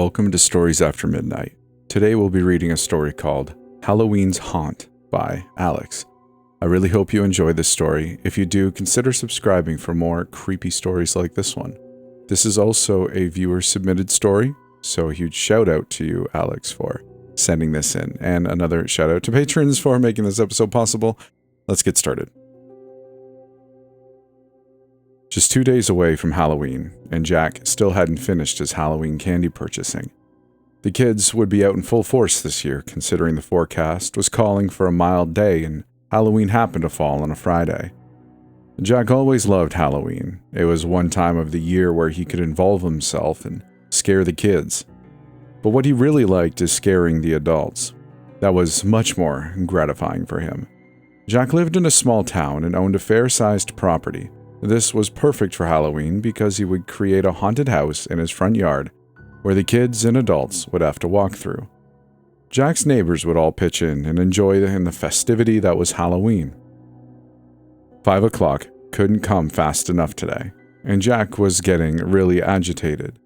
Welcome to Stories After Midnight. Today we'll be reading a story called Halloween's Haunt by Alex. I really hope you enjoy this story. If you do, consider subscribing for more creepy stories like this one. This is also a viewer-submitted story, so a huge shout out to you, Alex, for sending this in. And another shout out to patrons for making this episode possible. Let's get started. Just 2 days away from Halloween, and Jack still hadn't finished his Halloween candy purchasing. The kids would be out in full force this year, considering the forecast was calling for a mild day and Halloween happened to fall on a Friday. Jack always loved Halloween. It was one time of the year where he could involve himself and scare the kids. But what he really liked is scaring the adults. That was much more gratifying for him. Jack lived in a small town and owned a fair-sized property. This was perfect for Halloween because he would create a haunted house in his front yard where the kids and adults would have to walk through. Jack's neighbors would all pitch in and enjoy the festivity that was Halloween. 5 o'clock couldn't come fast enough today, and Jack was getting really agitated.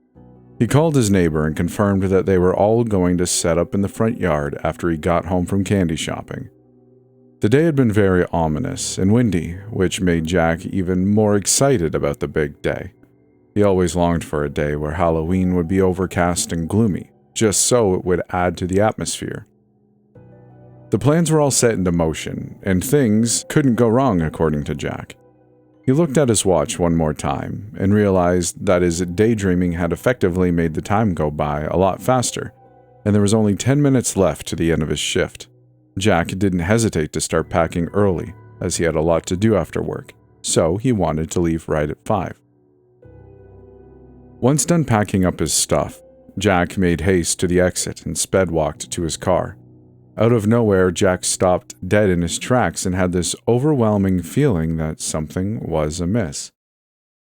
He called his neighbor and confirmed that they were all going to set up in the front yard after he got home from candy shopping. The day had been very ominous and windy, which made Jack even more excited about the big day. He always longed for a day where Halloween would be overcast and gloomy, just so it would add to the atmosphere. The plans were all set into motion, and things couldn't go wrong according to Jack. He looked at his watch one more time and realized that his daydreaming had effectively made the time go by a lot faster, and there was only 10 minutes left to the end of his shift. Jack didn't hesitate to start packing early, as he had a lot to do after work, so he wanted to leave right at 5. Once done packing up his stuff, Jack made haste to the exit and sped-walked to his car. Out of nowhere, Jack stopped dead in his tracks and had this overwhelming feeling that something was amiss.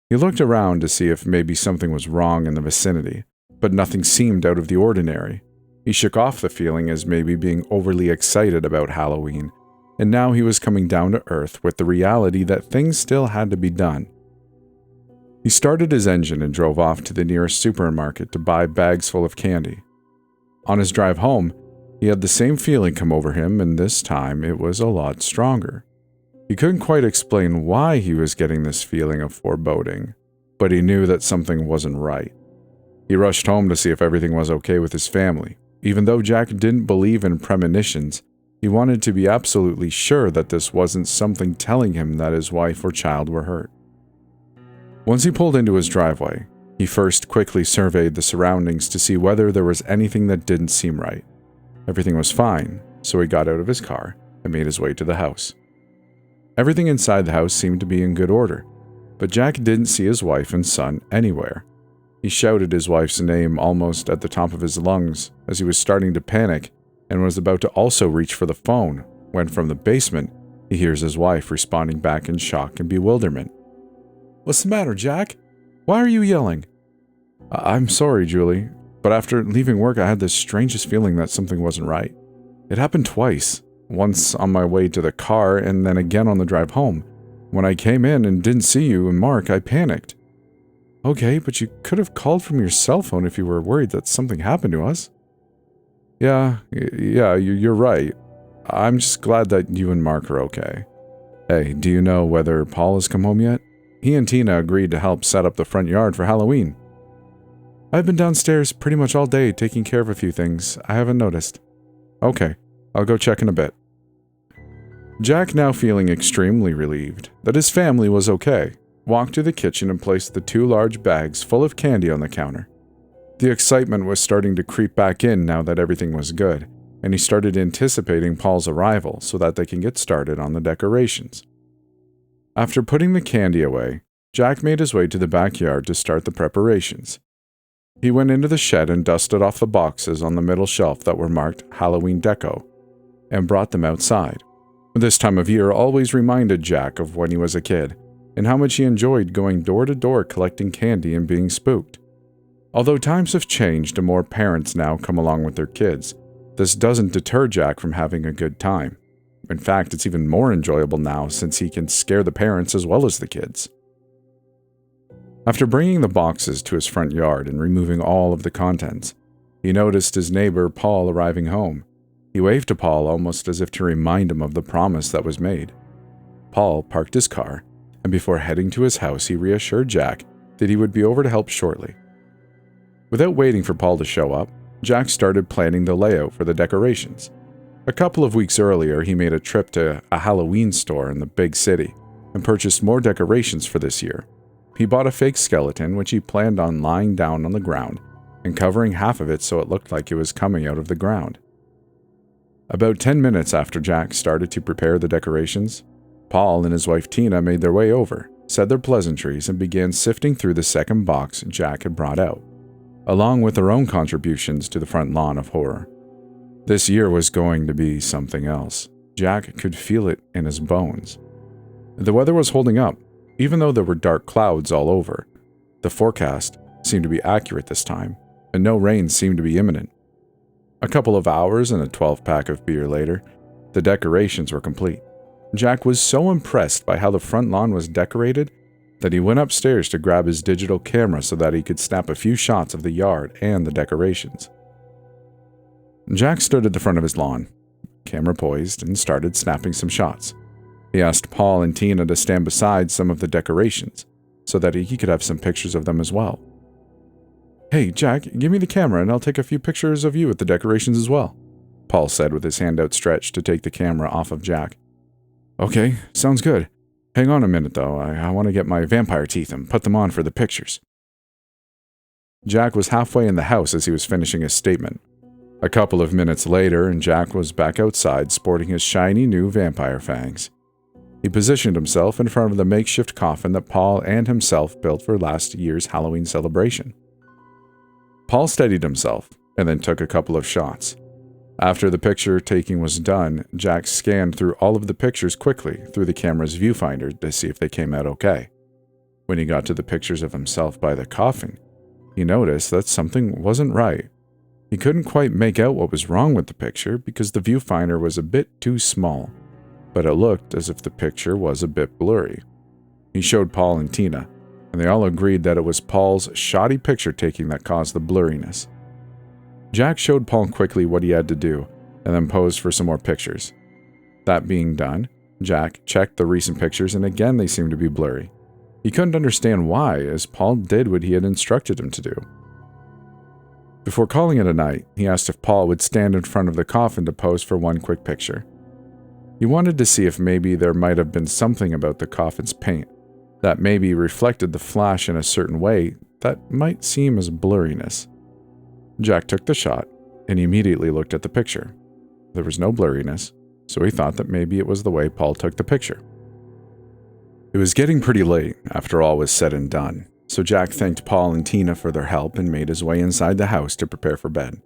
He looked around to see if maybe something was wrong in the vicinity, but nothing seemed out of the ordinary. He shook off the feeling as maybe being overly excited about Halloween, and now he was coming down to earth with the reality that things still had to be done. He started his engine and drove off to the nearest supermarket to buy bags full of candy. On his drive home, he had the same feeling come over him, and this time it was a lot stronger. He couldn't quite explain why he was getting this feeling of foreboding, but he knew that something wasn't right. He rushed home to see if everything was okay with his family. Even though Jack didn't believe in premonitions, he wanted to be absolutely sure that this wasn't something telling him that his wife or child were hurt. Once he pulled into his driveway, he first quickly surveyed the surroundings to see whether there was anything that didn't seem right. Everything was fine, so he got out of his car and made his way to the house. Everything inside the house seemed to be in good order, but Jack didn't see his wife and son anywhere. He shouted his wife's name almost at the top of his lungs as he was starting to panic and was about to also reach for the phone when from the basement he hears his wife responding back in shock and bewilderment. "What's the matter, Jack? Why are you yelling?" "I'm sorry, Julie, but after leaving work I had the strangest feeling that something wasn't right. It happened twice, once on my way to the car and then again on the drive home. When I came in and didn't see you and Mark, I panicked." "Okay, but you could have called from your cell phone if you were worried that something happened to us." Yeah, you're right. I'm just glad that you and Mark are okay. Hey, do you know whether Paul has come home yet? He and Tina agreed to help set up the front yard for Halloween." "I've been downstairs pretty much all day taking care of a few things. I haven't noticed." "Okay, I'll go check in a bit." Jack, now feeling extremely relieved that his family was okay, walked to the kitchen and placed the 2 large bags full of candy on the counter. The excitement was starting to creep back in now that everything was good, and he started anticipating Paul's arrival so that they can get started on the decorations. After putting the candy away, Jack made his way to the backyard to start the preparations. He went into the shed and dusted off the boxes on the middle shelf that were marked Halloween Deco, and brought them outside. This time of year always reminded Jack of when he was a kid, and how much he enjoyed going door to door collecting candy and being spooked. Although times have changed and more parents now come along with their kids, this doesn't deter Jack from having a good time. In fact, it's even more enjoyable now since he can scare the parents as well as the kids. After bringing the boxes to his front yard and removing all of the contents, He noticed his neighbor, Paul, arriving home. He waved to Paul almost as if to remind him of the promise that was made. Paul parked his car, and before heading to his house, he reassured Jack that he would be over to help shortly. Without waiting for Paul to show up, Jack started planning the layout for the decorations. A couple of weeks earlier, he made a trip to a Halloween store in the big city and purchased more decorations for this year. He bought a fake skeleton, which he planned on lying down on the ground and covering half of it so it looked like it was coming out of the ground. About 10 minutes after Jack started to prepare the decorations, Paul and his wife Tina made their way over, said their pleasantries, and began sifting through the second box Jack had brought out, along with their own contributions to the front lawn of horror. This year was going to be something else. Jack could feel it in his bones. The weather was holding up, even though there were dark clouds all over. The forecast seemed to be accurate this time, and no rain seemed to be imminent. A couple of hours and a 12-pack of beer later, the decorations were complete. Jack was so impressed by how the front lawn was decorated that he went upstairs to grab his digital camera so that he could snap a few shots of the yard and the decorations. Jack stood at the front of his lawn, camera poised, and started snapping some shots. He asked Paul and Tina to stand beside some of the decorations so that he could have some pictures of them as well. "Hey, Jack, give me the camera and I'll take a few pictures of you with the decorations as well," Paul said with his hand outstretched to take the camera off of Jack. "Okay, sounds good. Hang on a minute, though. I want to get my vampire teeth and put them on for the pictures." Jack was halfway in the house as he was finishing his statement. A couple of minutes later, and Jack was back outside sporting his shiny new vampire fangs. He positioned himself in front of the makeshift coffin that Paul and himself built for last year's Halloween celebration. Paul steadied himself and then took a couple of shots. After the picture taking was done, Jack scanned through all of the pictures quickly through the camera's viewfinder to see if they came out okay. When he got to the pictures of himself by the coffin, he noticed that something wasn't right. He couldn't quite make out what was wrong with the picture because the viewfinder was a bit too small, but it looked as if the picture was a bit blurry. He showed Paul and Tina, and they all agreed that it was Paul's shoddy picture taking that caused the blurriness. Jack showed Paul quickly what he had to do, and then posed for some more pictures. That being done, Jack checked the recent pictures, and again they seemed to be blurry. He couldn't understand why, as Paul did what he had instructed him to do. Before calling it a night, he asked if Paul would stand in front of the coffin to pose for one quick picture. He wanted to see if maybe there might have been something about the coffin's paint that maybe reflected the flash in a certain way that might seem as blurriness. Jack took the shot and immediately looked at the picture. There was no blurriness, so he thought that maybe it was the way Paul took the picture. It was getting pretty late after all was said and done, so Jack thanked Paul and Tina for their help and made his way inside the house to prepare for bed.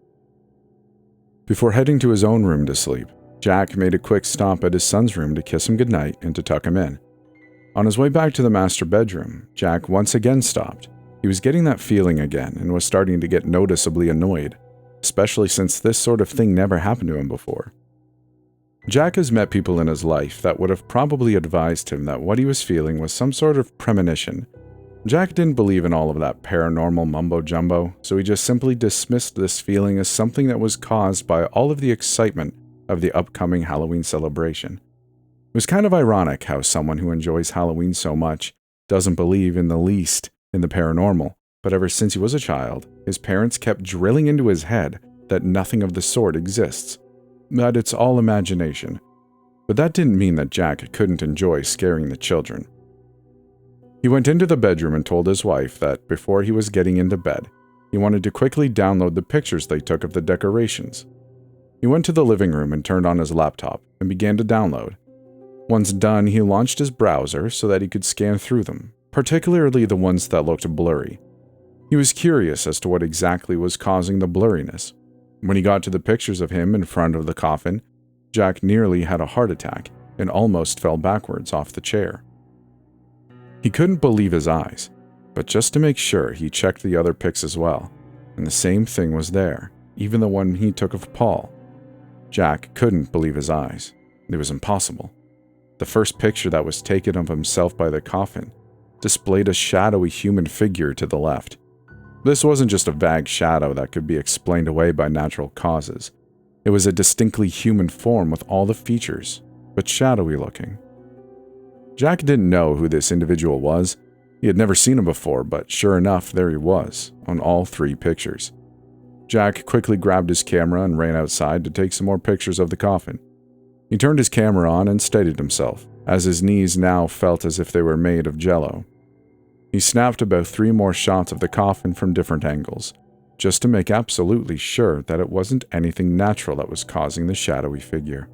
Before heading to his own room to sleep, Jack made a quick stop at his son's room to kiss him goodnight and to tuck him in. On his way back to the master bedroom, Jack once again stopped. He was getting that feeling again and was starting to get noticeably annoyed, especially since this sort of thing never happened to him before. Jack has met people in his life that would have probably advised him that what he was feeling was some sort of premonition. Jack didn't believe in all of that paranormal mumbo-jumbo, so he just simply dismissed this feeling as something that was caused by all of the excitement of the upcoming Halloween celebration. It was kind of ironic how someone who enjoys Halloween so much doesn't believe in the least in the paranormal, but ever since he was a child, his parents kept drilling into his head that nothing of the sort exists, that it's all imagination. But that didn't mean that Jack couldn't enjoy scaring the children. He went into the bedroom and told his wife that before he was getting into bed, he wanted to quickly download the pictures they took of the decorations. He went to the living room and turned on his laptop and began to download. Once done, he launched his browser so that he could scan through them, particularly the ones that looked blurry. He was curious as to what exactly was causing the blurriness. When he got to the pictures of him in front of the coffin, Jack nearly had a heart attack and almost fell backwards off the chair. He couldn't believe his eyes, but just to make sure, he checked the other pics as well, and the same thing was there, even the one he took of Paul. Jack couldn't believe his eyes. It was impossible. The first picture that was taken of himself by the coffin displayed a shadowy human figure to the left. This wasn't just a vague shadow that could be explained away by natural causes. It was a distinctly human form with all the features, but shadowy looking. Jack didn't know who this individual was. He had never seen him before, but sure enough, there he was, on all 3 pictures. Jack quickly grabbed his camera and ran outside to take some more pictures of the coffin. He turned his camera on and steadied himself, as his knees now felt as if they were made of jello. He snapped about 3 more shots of the coffin from different angles, just to make absolutely sure that it wasn't anything natural that was causing the shadowy figure.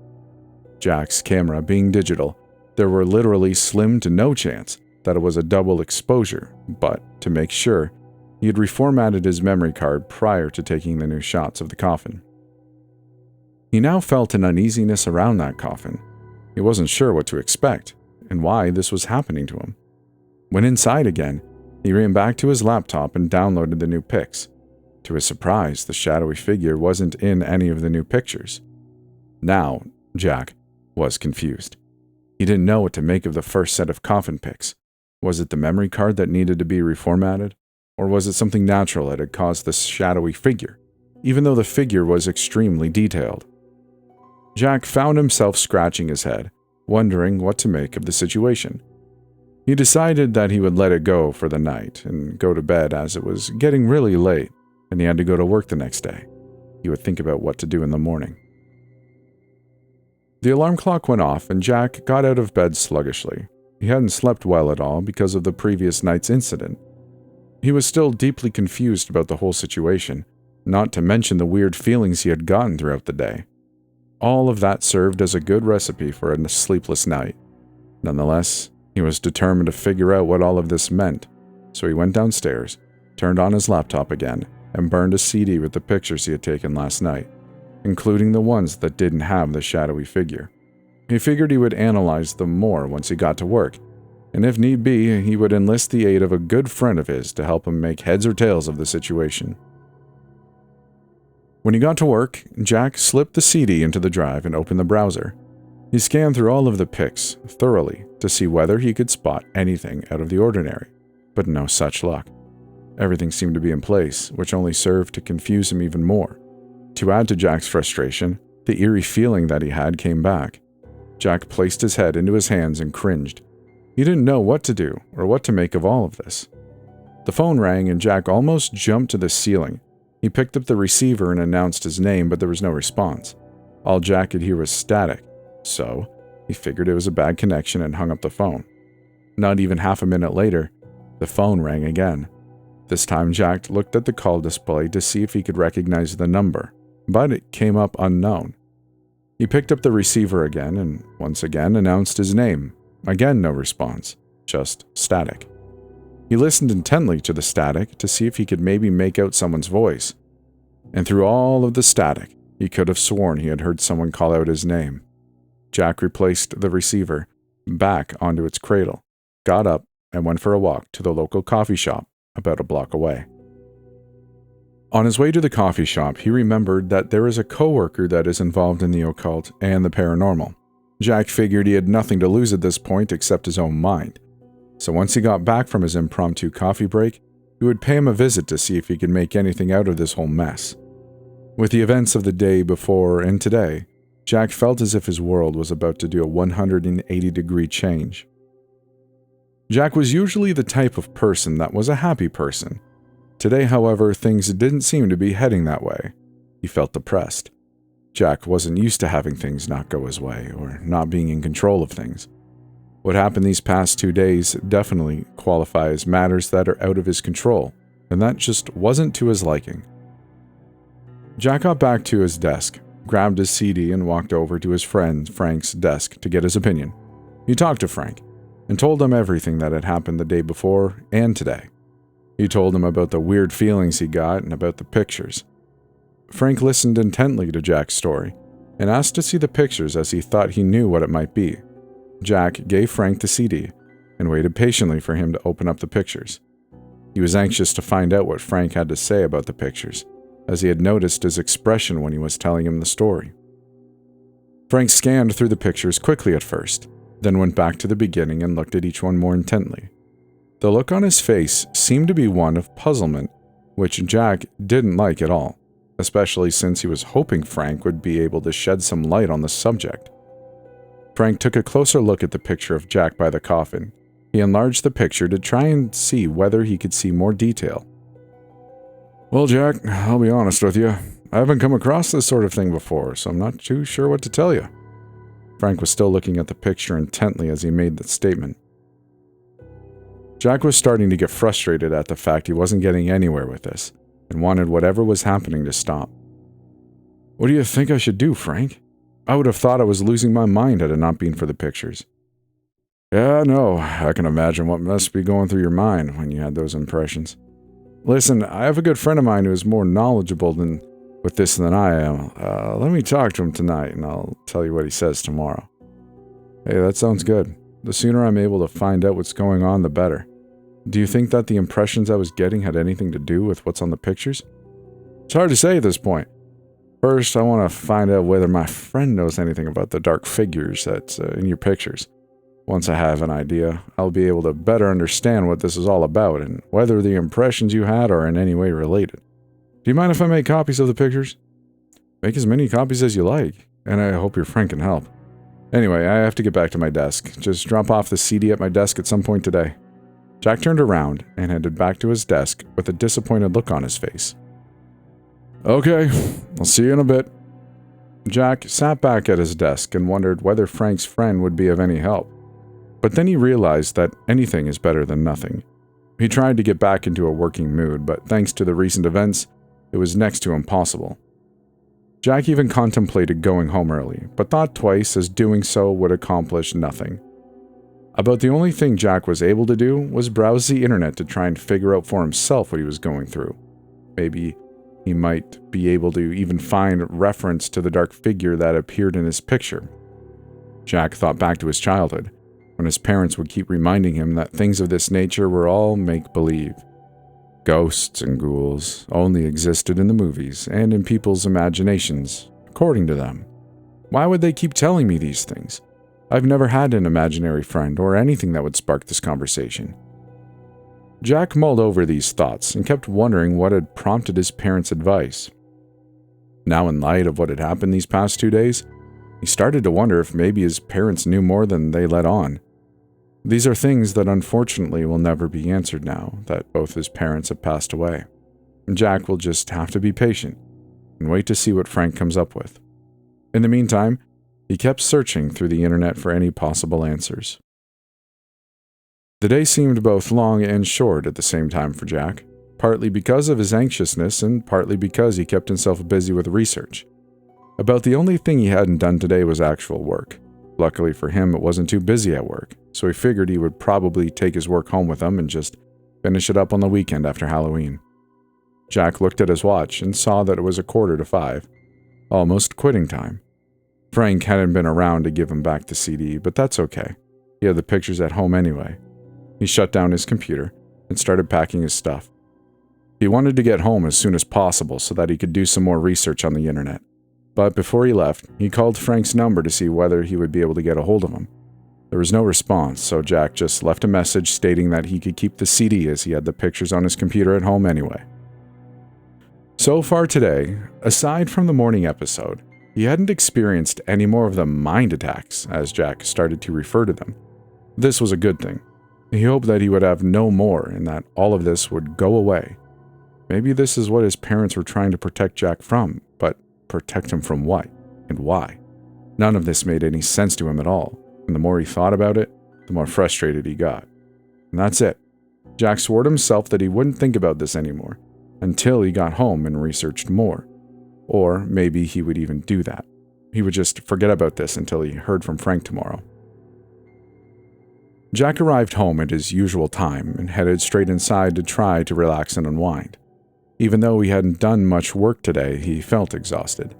Jack's camera being digital, there were literally slim to no chance that it was a double exposure, but to make sure, he had reformatted his memory card prior to taking the new shots of the coffin. He now felt an uneasiness around that coffin. He wasn't sure what to expect, and why this was happening to him. When inside again, he ran back to his laptop and downloaded the new pics. To his surprise, the shadowy figure wasn't in any of the new pictures. Now, Jack was confused. He didn't know what to make of the first set of coffin pics. Was it the memory card that needed to be reformatted? Or was it something natural that had caused this shadowy figure, even though the figure was extremely detailed? Jack found himself scratching his head, wondering what to make of the situation. He decided that he would let it go for the night and go to bed as it was getting really late and he had to go to work the next day. He would think about what to do in the morning. The alarm clock went off and Jack got out of bed sluggishly. He hadn't slept well at all because of the previous night's incident. He was still deeply confused about the whole situation, not to mention the weird feelings he had gotten throughout the day. All of that served as a good recipe for a sleepless night. Nonetheless, he was determined to figure out what all of this meant, so he went downstairs, turned on his laptop again, and burned a CD with the pictures he had taken last night, including the ones that didn't have the shadowy figure. He figured he would analyze them more once he got to work, and if need be, he would enlist the aid of a good friend of his to help him make heads or tails of the situation. When he got to work, Jack slipped the CD into the drive and opened the browser. He scanned through all of the pics thoroughly to see whether he could spot anything out of the ordinary, but no such luck. Everything seemed to be in place, which only served to confuse him even more. To add to Jack's frustration, the eerie feeling that he had came back. Jack placed his head into his hands and cringed. He didn't know what to do or what to make of all of this. The phone rang and Jack almost jumped to the ceiling. He picked up the receiver and announced his name, but there was no response. All Jack could hear was static, so he figured it was a bad connection and hung up the phone. Not even half a minute later, the phone rang again. This time Jack looked at the call display to see if he could recognize the number, but it came up unknown. He picked up the receiver again and once again announced his name. Again, no response, just static. He listened intently to the static to see if he could maybe make out someone's voice. And through all of the static, he could have sworn he had heard someone call out his name. Jack replaced the receiver back onto its cradle, got up, and went for a walk to the local coffee shop about a block away. On his way to the coffee shop, he remembered that there is a coworker that is involved in the occult and the paranormal. Jack figured he had nothing to lose at this point except his own mind. So once he got back from his impromptu coffee break, he would pay him a visit to see if he could make anything out of this whole mess. With the events of the day before and today, Jack felt as if his world was about to do a 180-degree change. Jack was usually the type of person that was a happy person. Today, however, things didn't seem to be heading that way. He felt depressed. Jack wasn't used to having things not go his way or not being in control of things. What happened these past 2 days definitely qualify as matters that are out of his control, and that just wasn't to his liking. Jack got back to his desk, grabbed his CD, and walked over to his friend Frank's desk to get his opinion. He talked to Frank and told him everything that had happened the day before and today. He told him about the weird feelings he got and about the pictures. Frank listened intently to Jack's story and asked to see the pictures as he thought he knew what it might be. Jack gave Frank the CD and waited patiently for him to open up the pictures. He was anxious to find out what Frank had to say about the pictures, as he had noticed his expression when he was telling him the story. Frank scanned through the pictures quickly at first, then went back to the beginning and looked at each one more intently. The look on his face seemed to be one of puzzlement. which Jack didn't like at all, especially since he was hoping Frank would be able to shed some light on the subject. Frank took a closer look at the picture of Jack by the coffin. He enlarged the picture to try and see whether he could see more detail. "Well, Jack, I'll be honest with you. I haven't come across this sort of thing before, so I'm not too sure what to tell you." Frank was still looking at the picture intently as he made that statement. Jack was starting to get frustrated at the fact he wasn't getting anywhere with this, and wanted whatever was happening to stop. "What do you think I should do, Frank? I would have thought I was losing my mind had it not been for the pictures." "Yeah, no, I can imagine what must be going through your mind when you had those impressions. Listen, I have a good friend of mine who is more knowledgeable with this than I am. Let me talk to him tonight, and I'll tell you what he says tomorrow." "Hey, that sounds good. The sooner I'm able to find out what's going on, the better. Do you think that the impressions I was getting had anything to do with what's on the pictures?" "It's hard to say at this point. First, I want to find out whether my friend knows anything about the dark figures that's in your pictures. Once I have an idea, I'll be able to better understand what this is all about and whether the impressions you had are in any way related. Do you mind if I make copies of the pictures?" "Make as many copies as you like, and I hope your friend can help. Anyway, I have to get back to my desk. Just drop off the CD at my desk at some point today." Jack turned around and headed back to his desk with a disappointed look on his face. "Okay, I'll see you in a bit." Jack sat back at his desk and wondered whether Frank's friend would be of any help. But then he realized that anything is better than nothing. He tried to get back into a working mood, but thanks to the recent events, it was next to impossible. Jack even contemplated going home early, but thought twice as doing so would accomplish nothing. About the only thing Jack was able to do was browse the internet to try and figure out for himself what he was going through. Maybe he might be able to even find reference to the dark figure that appeared in his picture. Jack thought back to his childhood, when his parents would keep reminding him that things of this nature were all make-believe. Ghosts and ghouls only existed in the movies and in people's imaginations, according to them. Why would they keep telling me these things? I've never had an imaginary friend or anything that would spark this conversation. Jack mulled over these thoughts and kept wondering what had prompted his parents' advice. Now, in light of what had happened these past 2 days, he started to wonder if maybe his parents knew more than they let on. These are things that unfortunately will never be answered now that both his parents have passed away. Jack will just have to be patient and wait to see what Frank comes up with. In the meantime, he kept searching through the internet for any possible answers. The day seemed both long and short at the same time for Jack, partly because of his anxiousness and partly because he kept himself busy with research. About the only thing he hadn't done today was actual work. Luckily for him, it wasn't too busy at work, so he figured he would probably take his work home with him and just finish it up on the weekend after Halloween. Jack looked at his watch and saw that it was 4:45, almost quitting time. Frank hadn't been around to give him back the CD, but that's okay. He had the pictures at home anyway. He shut down his computer and started packing his stuff. He wanted to get home as soon as possible so that he could do some more research on the internet. But before he left, he called Frank's number to see whether he would be able to get a hold of him. There was no response, so Jack just left a message stating that he could keep the CD as he had the pictures on his computer at home anyway. So far today, aside from the morning episode, he hadn't experienced any more of the mind attacks, as Jack started to refer to them. This was a good thing. He hoped that he would have no more and that all of this would go away. Maybe this is what his parents were trying to protect Jack from, but protect him from what and why? None of this made any sense to him at all, and the more he thought about it, the more frustrated he got. And that's it. Jack swore to himself that he wouldn't think about this anymore, until he got home and researched more. Or maybe he would even do that. He would just forget about this until he heard from Frank tomorrow. Jack arrived home at his usual time and headed straight inside to try to relax and unwind. Even though he hadn't done much work today, he felt exhausted.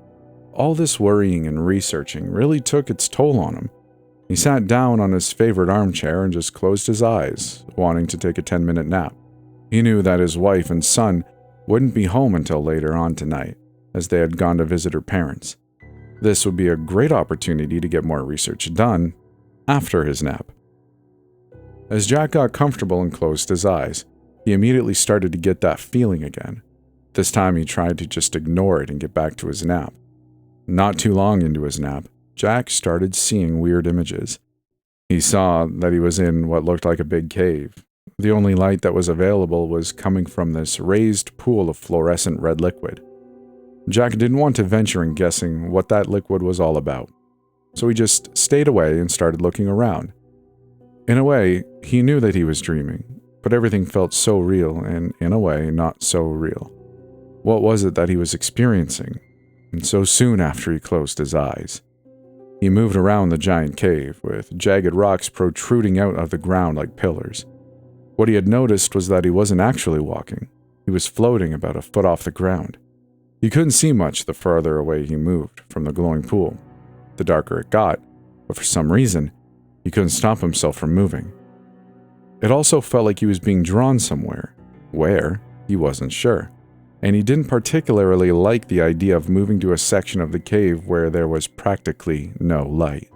All this worrying and researching really took its toll on him. He sat down on his favorite armchair and just closed his eyes, wanting to take a 10-minute nap. He knew that his wife and son wouldn't be home until later on tonight, as they had gone to visit her parents. This would be a great opportunity to get more research done after his nap. As Jack got comfortable and closed his eyes, he immediately started to get that feeling again. This time he tried to just ignore it and get back to his nap. Not too long into his nap, Jack started seeing weird images. He saw that he was in what looked like a big cave. The only light that was available was coming from this raised pool of fluorescent red liquid. Jack didn't want to venture in guessing what that liquid was all about, so he just stayed away and started looking around. In a way, he knew that he was dreaming, but everything felt so real and, in a way, not so real. What was it that he was experiencing? And so soon after he closed his eyes, he moved around the giant cave, with jagged rocks protruding out of the ground like pillars. What he had noticed was that he wasn't actually walking. He was floating about a foot off the ground. He couldn't see much the farther away he moved from the glowing pool, the darker it got, but for some reason, he couldn't stop himself from moving. It also felt like he was being drawn somewhere. Where? He wasn't sure. And he didn't particularly like the idea of moving to a section of the cave where there was practically no light.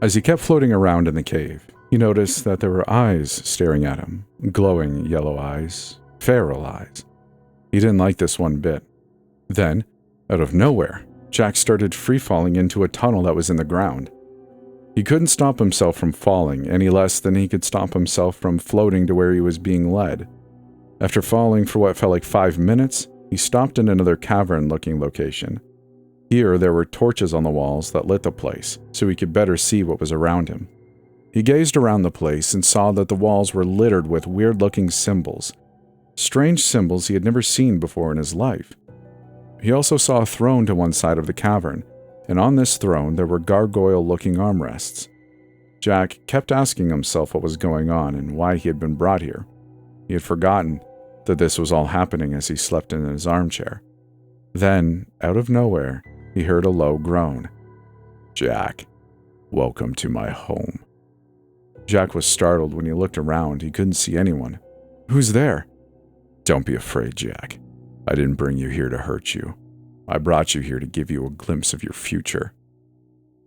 As he kept floating around in the cave, he noticed that there were eyes staring at him, glowing yellow eyes, feral eyes. He didn't like this one bit. Then, out of nowhere, Jack started free-falling into a tunnel that was in the ground. He couldn't stop himself from falling any less than he could stop himself from floating to where he was being led. After falling for what felt like 5 minutes, he stopped in another cavern-looking location. Here, there were torches on the walls that lit the place, so he could better see what was around him. He gazed around the place and saw that the walls were littered with weird-looking symbols. Strange symbols he had never seen before in his life. He also saw a throne to one side of the cavern, and on this throne there were gargoyle-looking armrests. Jack kept asking himself what was going on and why he had been brought here. He had forgotten that this was all happening as he slept in his armchair. Then, out of nowhere, he heard a low groan. "Jack, welcome to my home." Jack was startled when he looked around. He couldn't see anyone. "Who's there?" "Don't be afraid, Jack. I didn't bring you here to hurt you. I brought you here to give you a glimpse of your future."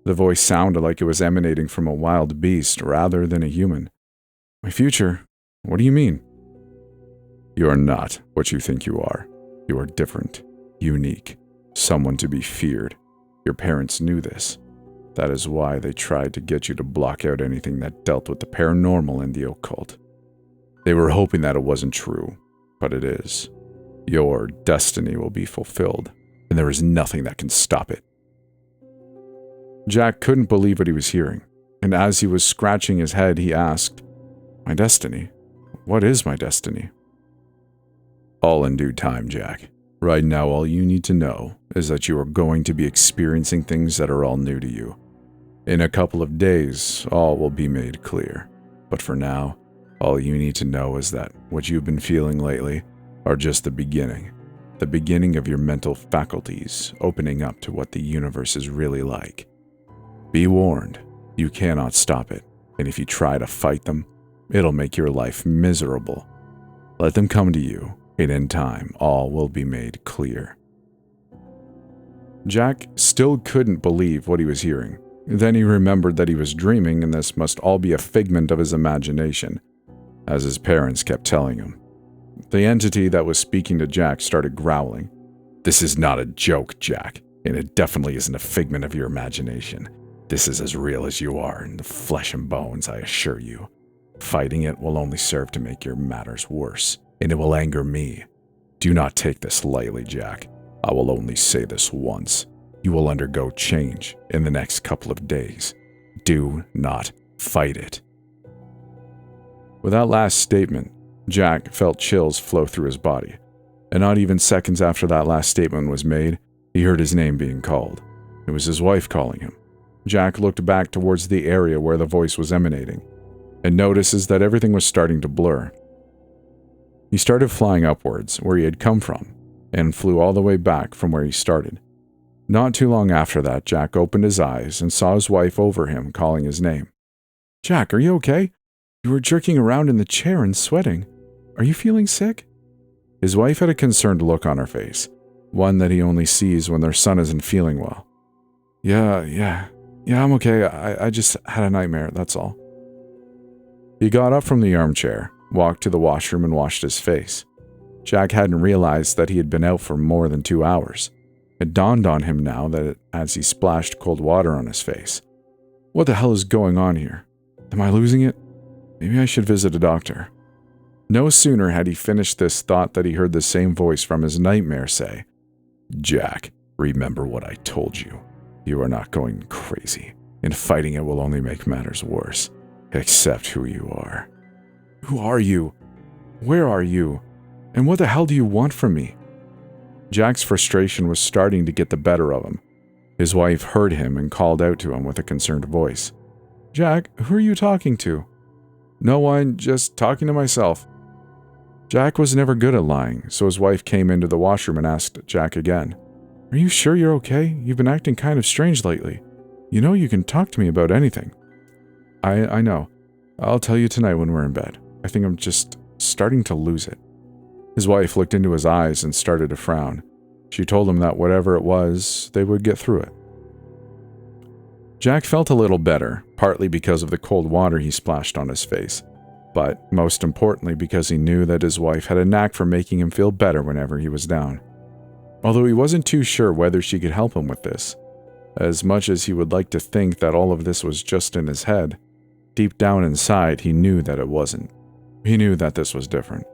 The voice sounded like it was emanating from a wild beast rather than a human. "My future? What do you mean?" "You are not what you think you are. You are different, unique, someone to be feared. Your parents knew this. That is why they tried to get you to block out anything that dealt with the paranormal and the occult. They were hoping that it wasn't true, but it is. Your destiny will be fulfilled, and there is nothing that can stop it." Jack couldn't believe what he was hearing, and as he was scratching his head, he asked, "My destiny? What is my destiny?" "All in due time, Jack. Right now, all you need to know is that you are going to be experiencing things that are all new to you. In a couple of days, all will be made clear. But for now, all you need to know is that what you've been feeling lately are just the beginning of your mental faculties opening up to what the universe is really like. Be warned, you cannot stop it, and if you try to fight them, it'll make your life miserable. Let them come to you, and in time, all will be made clear." Jack still couldn't believe what he was hearing. Then he remembered that he was dreaming, and this must all be a figment of his imagination, as his parents kept telling him. The entity that was speaking to Jack started growling. "This is not a joke, Jack, and it definitely isn't a figment of your imagination. This is as real as you are in the flesh and bones, I assure you. Fighting it will only serve to make your matters worse, and it will anger me. Do not take this lightly, Jack. I will only say this once. You will undergo change in the next couple of days. Do not fight it." With that last statement, Jack felt chills flow through his body, and not even seconds after that last statement was made, he heard his name being called. It was his wife calling him. Jack looked back towards the area where the voice was emanating, and notices that everything was starting to blur. He started flying upwards, where he had come from, and flew all the way back from where he started. Not too long after that, Jack opened his eyes and saw his wife over him calling his name. "Jack, are you okay? You were jerking around in the chair and sweating. Are you feeling sick?" His wife had a concerned look on her face, one that he only sees when their son isn't feeling well. Yeah, I'm okay. I just had a nightmare, that's all." He got up from the armchair, walked to the washroom and washed his face. Jack hadn't realized that he had been out for more than 2 hours. It dawned on him now that as he splashed cold water on his face. What the hell is going on here? Am I losing it? Maybe I should visit a doctor. No sooner had he finished this thought that he heard the same voice from his nightmare say, Jack, remember what I told you. You are not going crazy, and fighting it will only make matters worse. Accept who you are. Who are you? Where are you? And what the hell do you want from me? Jack's frustration was starting to get the better of him. His wife heard him and called out to him with a concerned voice. Jack, who are you talking to? No one, just talking to myself. Jack was never good at lying, so his wife came into the washroom and asked Jack again. Are you sure you're okay? You've been acting kind of strange lately. You know you can talk to me about anything. I know. I'll tell you tonight when we're in bed. I think I'm just starting to lose it. His wife looked into his eyes and started to frown. She told him that whatever it was, they would get through it. Jack felt a little better, partly because of the cold water he splashed on his face, but most importantly because he knew that his wife had a knack for making him feel better whenever he was down. Although he wasn't too sure whether she could help him with this, as much as he would like to think that all of this was just in his head, deep down inside he knew that it wasn't. He knew that this was different.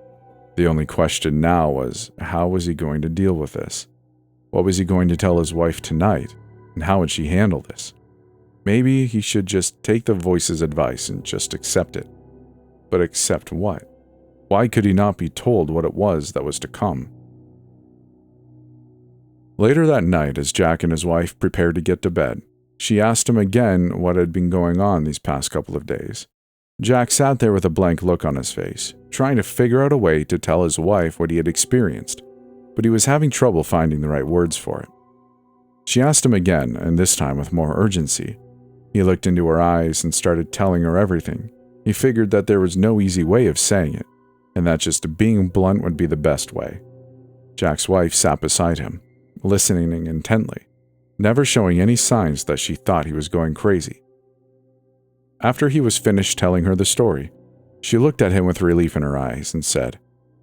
The only question now was, how was he going to deal with this? What was he going to tell his wife tonight, and how would she handle this? Maybe he should just take the voice's advice and just accept it. But accept what? Why could he not be told what it was that was to come? Later that night, as Jack and his wife prepared to get to bed, she asked him again what had been going on these past couple of days. Jack sat there with a blank look on his face, trying to figure out a way to tell his wife what he had experienced, but he was having trouble finding the right words for it. She asked him again, and this time with more urgency. He looked into her eyes and started telling her everything. He figured that there was no easy way of saying it, and that just being blunt would be the best way. Jack's wife sat beside him, listening intently, never showing any signs that she thought he was going crazy. After he was finished telling her the story, she looked at him with relief in her eyes and said,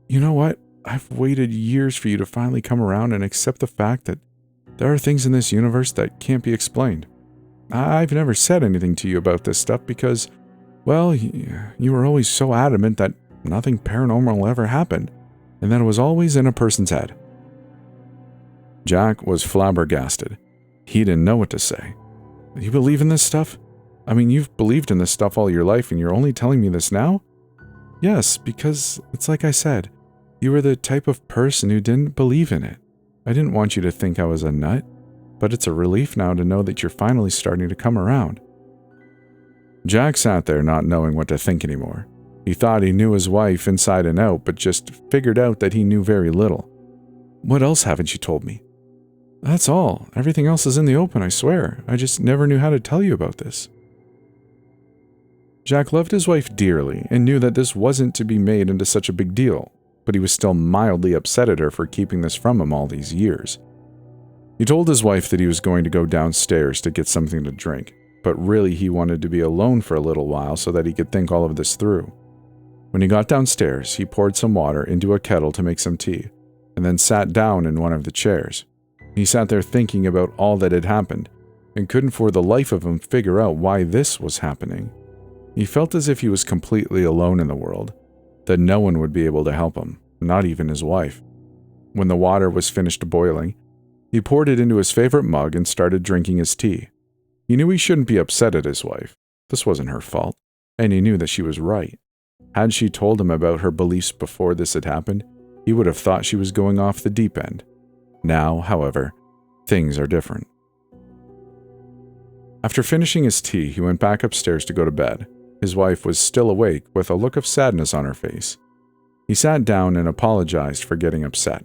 You know what? I've waited years for you to finally come around and accept the fact that there are things in this universe that can't be explained. I've never said anything to you about this stuff because, well, you were always so adamant that nothing paranormal ever happened, and that it was always in a person's head. Jack was flabbergasted. He didn't know what to say. You believe in this stuff? I mean, you've believed in this stuff all your life and you're only telling me this now? Yes, because it's like I said, you were the type of person who didn't believe in it. I didn't want you to think I was a nut, but it's a relief now to know that you're finally starting to come around. Jack sat there not knowing what to think anymore. He thought he knew his wife inside and out, but just figured out that he knew very little. What else haven't you told me? That's all. Everything else is in the open, I swear. I just never knew how to tell you about this. Jack loved his wife dearly and knew that this wasn't to be made into such a big deal, but he was still mildly upset at her for keeping this from him all these years. He told his wife that he was going to go downstairs to get something to drink, but really he wanted to be alone for a little while so that he could think all of this through. When he got downstairs, he poured some water into a kettle to make some tea, and then sat down in one of the chairs. He sat there thinking about all that had happened, and couldn't for the life of him figure out why this was happening. He felt as if he was completely alone in the world, that no one would be able to help him, not even his wife. When the water was finished boiling, he poured it into his favorite mug and started drinking his tea. He knew he shouldn't be upset at his wife. This wasn't her fault, and he knew that she was right. Had she told him about her beliefs before this had happened, he would have thought she was going off the deep end. Now, however, things are different. After finishing his tea, he went back upstairs to go to bed. His wife was still awake with a look of sadness on her face. He sat down and apologized for getting upset.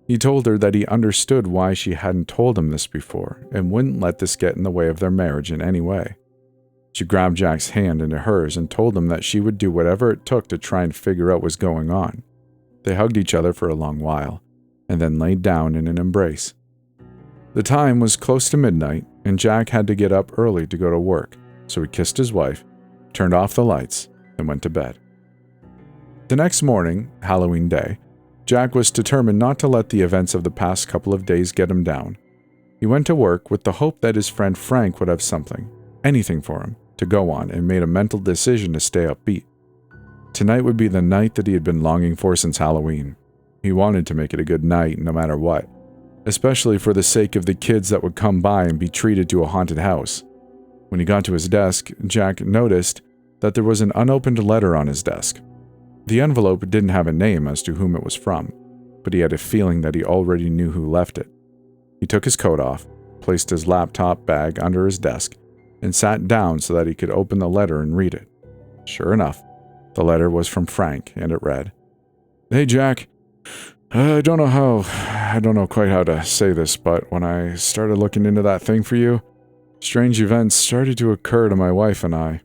He told her that he understood why she hadn't told him this before and wouldn't let this get in the way of their marriage in any way. She grabbed Jack's hand into hers and told him that she would do whatever it took to try and figure out what was going on. They hugged each other for a long while, and then laid down in an embrace. The time was close to midnight, and Jack had to get up early to go to work, so he kissed his wife, turned off the lights, and went to bed. The next morning, Halloween day, Jack was determined not to let the events of the past couple of days get him down. He went to work with the hope that his friend Frank would have something, anything for him, to go on, and made a mental decision to stay upbeat. Tonight would be the night that he had been longing for since Halloween. He wanted to make it a good night no matter what, especially for the sake of the kids that would come by and be treated to a haunted house. When he got to his desk, Jack noticed that there was an unopened letter on his desk. The envelope didn't have a name as to whom it was from, but he had a feeling that he already knew who left it. He took his coat off, placed his laptop bag under his desk, and sat down so that he could open the letter and read it. Sure enough, the letter was from Frank, and it read, "Hey Jack, I don't know quite how to say this, but when I started looking into that thing for you, strange events started to occur to my wife and I.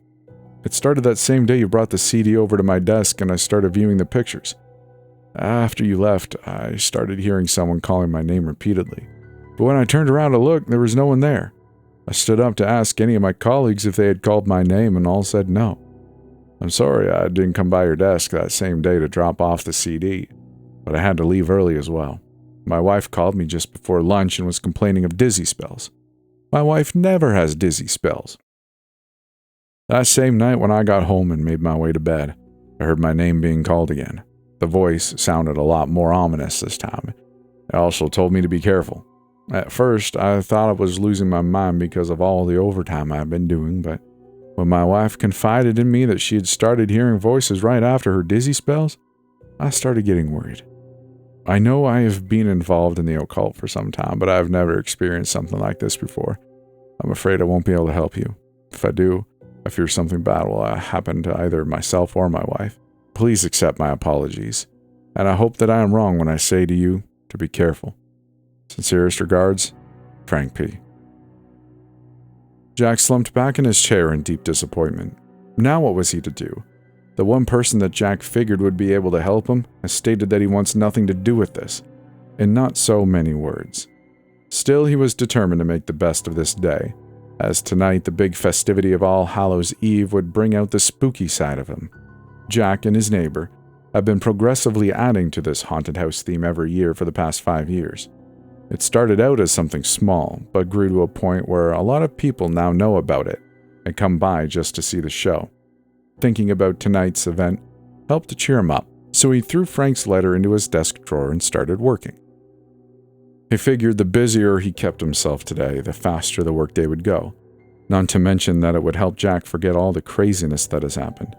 It started that same day you brought the CD over to my desk and I started viewing the pictures. After you left, I started hearing someone calling my name repeatedly. But when I turned around to look, there was no one there. I stood up to ask any of my colleagues if they had called my name and all said no. I'm sorry I didn't come by your desk that same day to drop off the CD, but I had to leave early as well. My wife called me just before lunch and was complaining of dizzy spells. My wife never has dizzy spells. That same night when I got home and made my way to bed, I heard my name being called again. The voice sounded a lot more ominous this time. It also told me to be careful. At first, I thought I was losing my mind because of all the overtime I've been doing, but when my wife confided in me that she had started hearing voices right after her dizzy spells, I started getting worried. I know I have been involved in the occult for some time, but I've never experienced something like this before. I'm afraid I won't be able to help you. If I do, I fear something bad will happen to either myself or my wife. Please accept my apologies, and I hope that I am wrong when I say to you to be careful. Sincerest regards, Frank P. Jack slumped back in his chair in deep disappointment. Now what was he to do? The one person that Jack figured would be able to help him has stated that he wants nothing to do with this, in not so many words. Still, he was determined to make the best of this day, as tonight the big festivity of All Hallows' Eve would bring out the spooky side of him. Jack and his neighbor have been progressively adding to this haunted house theme every year for the past 5 years. It started out as something small, but grew to a point where a lot of people now know about it and come by just to see the show. Thinking about tonight's event helped to cheer him up, so he threw Frank's letter into his desk drawer and started working. He figured the busier he kept himself today, the faster the workday would go, not to mention that it would help Jack forget all the craziness that has happened.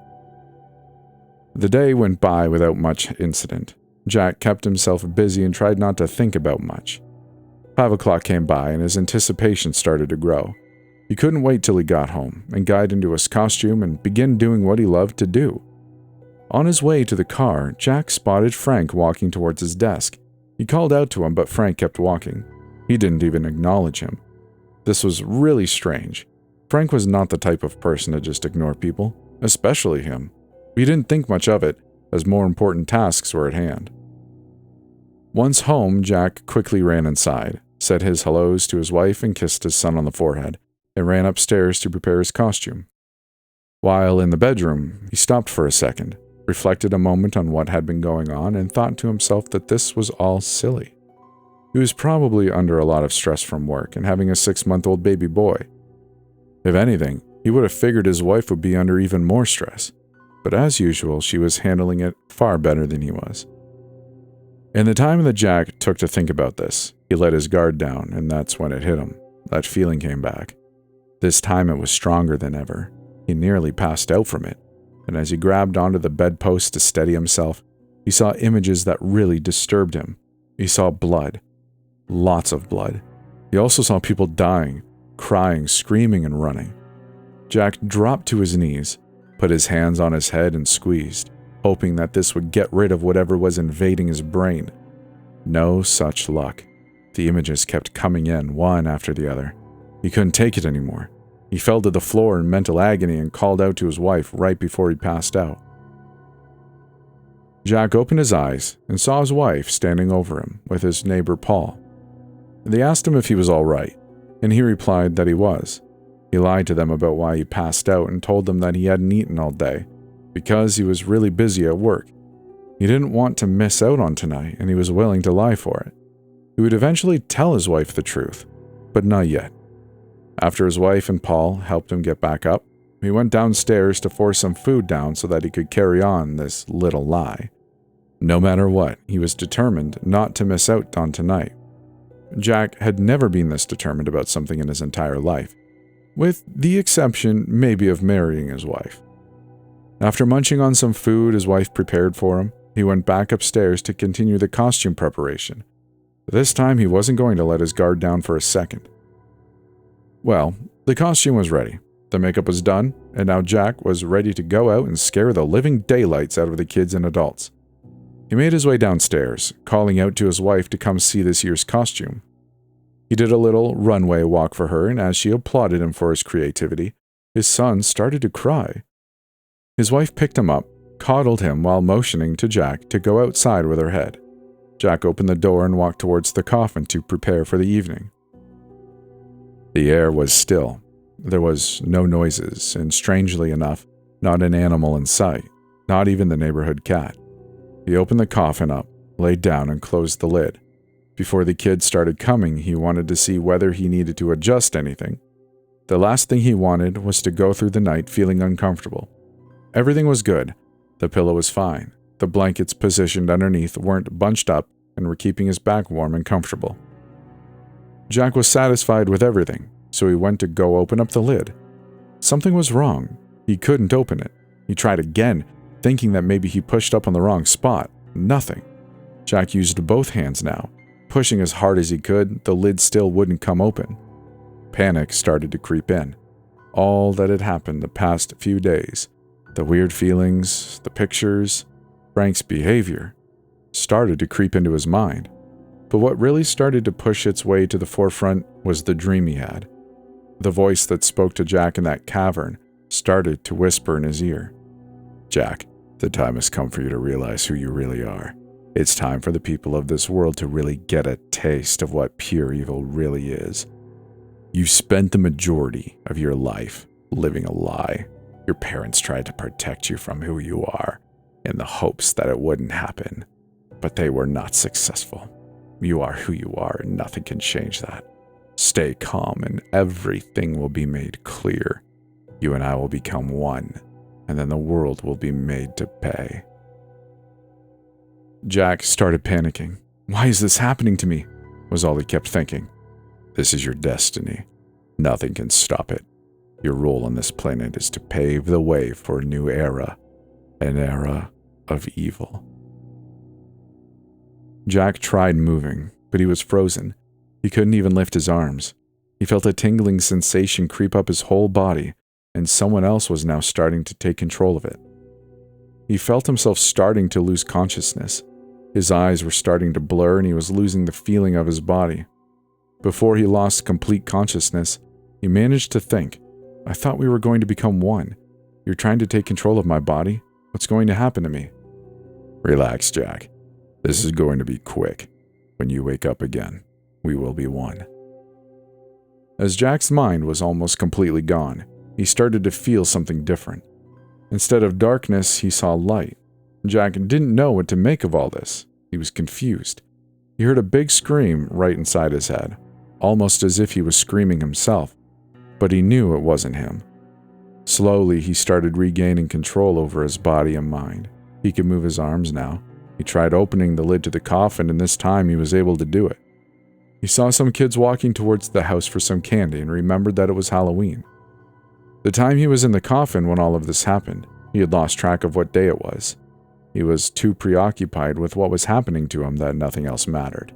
The day went by without much incident. Jack kept himself busy and tried not to think about much. 5 o'clock came by and his anticipation started to grow. He couldn't wait till he got home and got into his costume and begin doing what he loved to do. On his way to the car, Jack spotted Frank walking towards his desk. He called out to him, but Frank kept walking. He didn't even acknowledge him. This was really strange. Frank was not the type of person to just ignore people, especially him. He didn't think much of it, as more important tasks were at hand. Once home, Jack quickly ran inside, said his hellos to his wife and kissed his son on the forehead, and ran upstairs to prepare his costume. While in the bedroom, he stopped for a second, reflected a moment on what had been going on, and thought to himself that this was all silly. He was probably under a lot of stress from work and having a 6-month-old baby boy. If anything, he would have figured his wife would be under even more stress, but as usual, she was handling it far better than he was. In the time that Jack took to think about this, he let his guard down, and that's when it hit him. That feeling came back. This time it was stronger than ever. He nearly passed out from it, and as he grabbed onto the bedpost to steady himself, he saw images that really disturbed him. He saw blood. Lots of blood. He also saw people dying, crying, screaming, and running. Jack dropped to his knees, put his hands on his head and squeezed, hoping that this would get rid of whatever was invading his brain. No such luck. The images kept coming in, one after the other. He couldn't take it anymore. He fell to the floor in mental agony and called out to his wife right before he passed out. Jack opened his eyes and saw his wife standing over him with his neighbor Paul. They asked him if he was all right, and he replied that he was. He lied to them about why he passed out and told them that he hadn't eaten all day, because he was really busy at work. He didn't want to miss out on tonight, and he was willing to lie for it. He would eventually tell his wife the truth, but not yet. After his wife and Paul helped him get back up, he went downstairs to force some food down so that he could carry on this little lie. No matter what, he was determined not to miss out on tonight. Jack had never been this determined about something in his entire life, with the exception maybe of marrying his wife. After munching on some food his wife prepared for him, he went back upstairs to continue the costume preparation. This time he wasn't going to let his guard down for a second. Well, the costume was ready, the makeup was done, and now Jack was ready to go out and scare the living daylights out of the kids and adults. He made his way downstairs, calling out to his wife to come see this year's costume. He did a little runway walk for her, and as she applauded him for his creativity, his son started to cry. His wife picked him up, coddled him while motioning to Jack to go outside with her head. Jack opened the door and walked towards the coffin to prepare for the evening. The air was still. There was no noises, and strangely enough, not an animal in sight, not even the neighborhood cat. He opened the coffin up, laid down, and closed the lid. Before the kids started coming, he wanted to see whether he needed to adjust anything. The last thing he wanted was to go through the night feeling uncomfortable. Everything was good. The pillow was fine. The blankets positioned underneath weren't bunched up and were keeping his back warm and comfortable. Jack was satisfied with everything, so he went to go open up the lid. Something was wrong. He couldn't open it. He tried again, thinking that maybe he pushed up on the wrong spot. Nothing. Jack used both hands now. Pushing as hard as he could, the lid still wouldn't come open. Panic started to creep in. All that had happened the past few days, the weird feelings, the pictures, Frank's behavior, started to creep into his mind. But what really started to push its way to the forefront was the dream he had. The voice that spoke to Jack in that cavern started to whisper in his ear. Jack, the time has come for you to realize who you really are. It's time for the people of this world to really get a taste of what pure evil really is. You spent the majority of your life living a lie. Your parents tried to protect you from who you are in the hopes that it wouldn't happen, but they were not successful. You are who you are, and nothing can change that. Stay calm, and everything will be made clear. You and I will become one, and then the world will be made to pay. Jack started panicking. Why is this happening to me? Was all he kept thinking. This is your destiny. Nothing can stop it. Your role on this planet is to pave the way for a new era, an era of evil. Jack tried moving, but he was frozen. He couldn't even lift his arms. He felt a tingling sensation creep up his whole body, and someone else was now starting to take control of it. He felt himself starting to lose consciousness. His eyes were starting to blur, and he was losing the feeling of his body. Before he lost complete consciousness, he managed to think, I thought we were going to become one. You're trying to take control of my body? What's going to happen to me? Relax, Jack. This is going to be quick. When you wake up again, we will be one. As Jack's mind was almost completely gone, he started to feel something different. Instead of darkness, he saw light. Jack didn't know what to make of all this. He was confused. He heard a big scream right inside his head, almost as if he was screaming himself, but he knew it wasn't him. Slowly, he started regaining control over his body and mind. He could move his arms now. He tried opening the lid to the coffin, and this time he was able to do it. He saw some kids walking towards the house for some candy and remembered that it was Halloween. The time he was in the coffin when all of this happened, he had lost track of what day it was. He was too preoccupied with what was happening to him that nothing else mattered.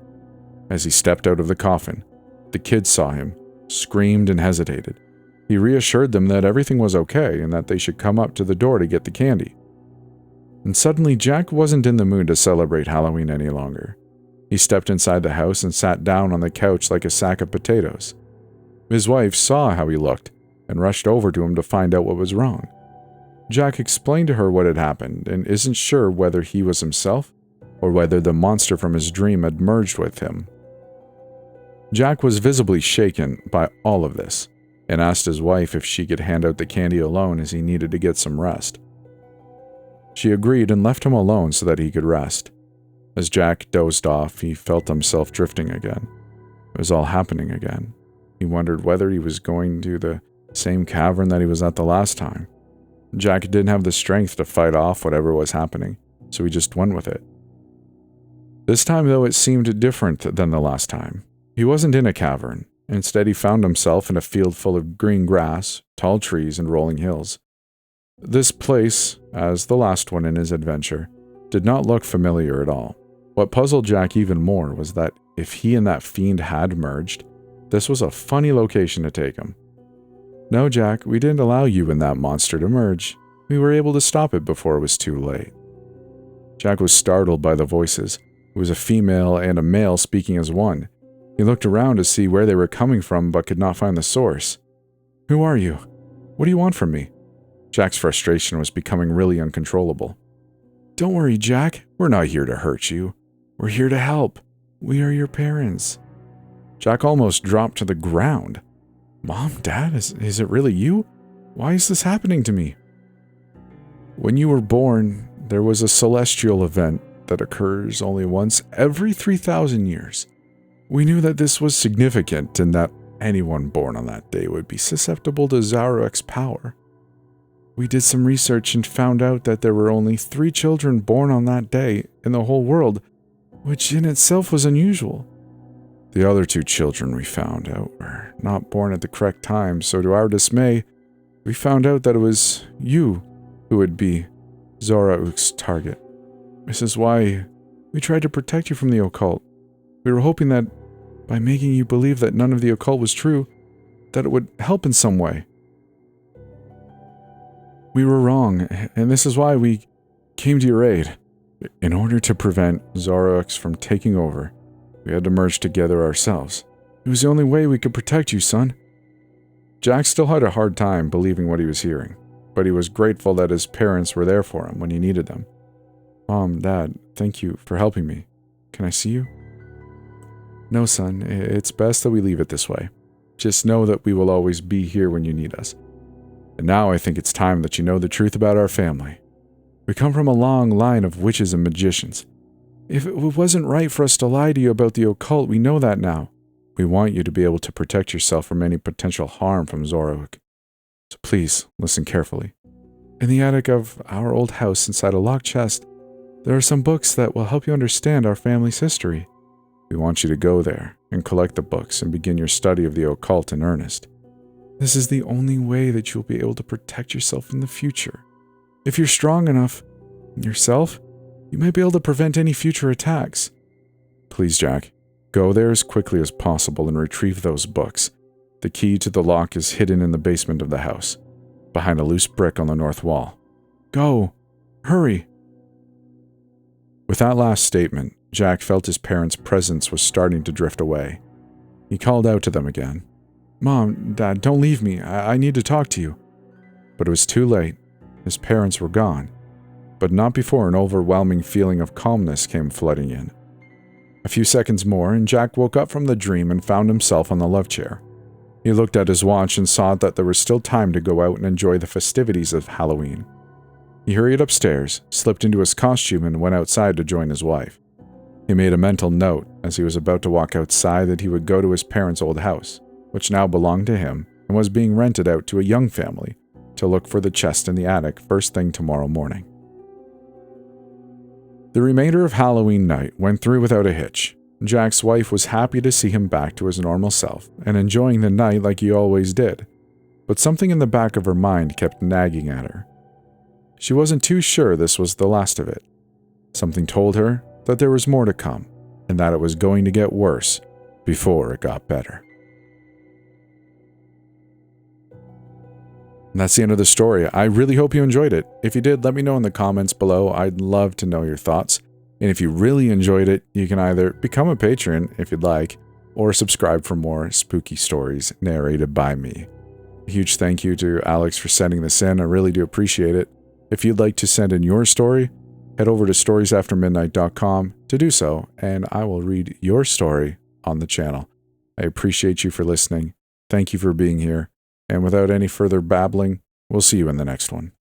As he stepped out of the coffin, the kids saw him, screamed and hesitated. He reassured them that everything was okay and that they should come up to the door to get the candy. And suddenly Jack wasn't in the mood to celebrate Halloween any longer. He stepped inside the house and sat down on the couch like a sack of potatoes. His wife saw how he looked and rushed over to him to find out what was wrong. Jack explained to her what had happened and isn't sure whether he was himself or whether the monster from his dream had merged with him. Jack was visibly shaken by all of this and asked his wife if she could hand out the candy alone as he needed to get some rest. She agreed and left him alone so that he could rest. As Jack dozed off, he felt himself drifting again. It was all happening again. He wondered whether he was going to the same cavern that he was at the last time. Jack didn't have the strength to fight off whatever was happening, so he just went with it. This time, though, it seemed different than the last time. He wasn't in a cavern. Instead, he found himself in a field full of green grass, tall trees, and rolling hills. This place, as the last one in his adventure, did not look familiar at all. What puzzled Jack even more was that if he and that fiend had merged, this was a funny location to take him. No, Jack, we didn't allow you and that monster to merge. We were able to stop it before it was too late. Jack was startled by the voices. It was a female and a male speaking as one. He looked around to see where they were coming from but could not find the source. Who are you? What do you want from me? Jack's frustration was becoming really uncontrollable. Don't worry, Jack. We're not here to hurt you. We're here to help. We are your parents. Jack almost dropped to the ground. Mom, Dad, is it really you? Why is this happening to me? When you were born, there was a celestial event that occurs only once every 3,000 years. We knew that this was significant and that anyone born on that day would be susceptible to Zaroek's power. We did some research and found out that there were only 3 children born on that day in the whole world, which in itself was unusual. The other 2 children we found out were not born at the correct time, so to our dismay, we found out that it was you who would be Zaroek's target. This is why we tried to protect you from the occult. We were hoping that by making you believe that none of the occult was true, that it would help in some way. We were wrong, and this is why we came to your aid. In order to prevent Zaroek from taking over, we had to merge together ourselves. It was the only way we could protect you, son. Jack still had a hard time believing what he was hearing, but he was grateful that his parents were there for him when he needed them. Mom, Dad, thank you for helping me. Can I see you? No, son, it's best that we leave it this way. Just know that we will always be here when you need us. And now I think it's time that you know the truth about our family. We come from a long line of witches and magicians. If it wasn't right for us to lie to you about the occult, we know that now. We want you to be able to protect yourself from any potential harm from Zaroek. So please, listen carefully. In the attic of our old house inside a locked chest, there are some books that will help you understand our family's history. We want you to go there and collect the books and begin your study of the occult in earnest. This is the only way that you'll be able to protect yourself in the future. If you're strong enough yourself, you might be able to prevent any future attacks. Please, Jack, go there as quickly as possible and retrieve those books. The key to the lock is hidden in the basement of the house, behind a loose brick on the north wall. Go! Hurry! With that last statement, Jack felt his parents' presence was starting to drift away. He called out to them again. Mom, Dad, don't leave me. I need to talk to you. But it was too late. His parents were gone, but not before an overwhelming feeling of calmness came flooding in. A few seconds more, and Jack woke up from the dream and found himself on the love chair. He looked at his watch and saw that there was still time to go out and enjoy the festivities of Halloween. He hurried upstairs, slipped into his costume, and went outside to join his wife. He made a mental note as he was about to walk outside that he would go to his parents' old house, which now belonged to him and was being rented out to a young family, to look for the chest in the attic first thing tomorrow morning. The remainder of Halloween night went through without a hitch. Jack's wife was happy to see him back to his normal self and enjoying the night like he always did, but something in the back of her mind kept nagging at her. She wasn't too sure this was the last of it. Something told her that there was more to come, and that it was going to get worse before it got better. And that's the end of the story. I really hope you enjoyed it. If you did, let me know in the comments below. I'd love to know your thoughts. And if you really enjoyed it, you can either become a patron if you'd like, or subscribe for more spooky stories narrated by me. A huge thank you to Alex for sending this in. I really do appreciate it. If you'd like to send in your story, head over to storiesaftermidnight.com to do so, and I will read your story on the channel. I appreciate you for listening. Thank you for being here. And without any further babbling, we'll see you in the next one.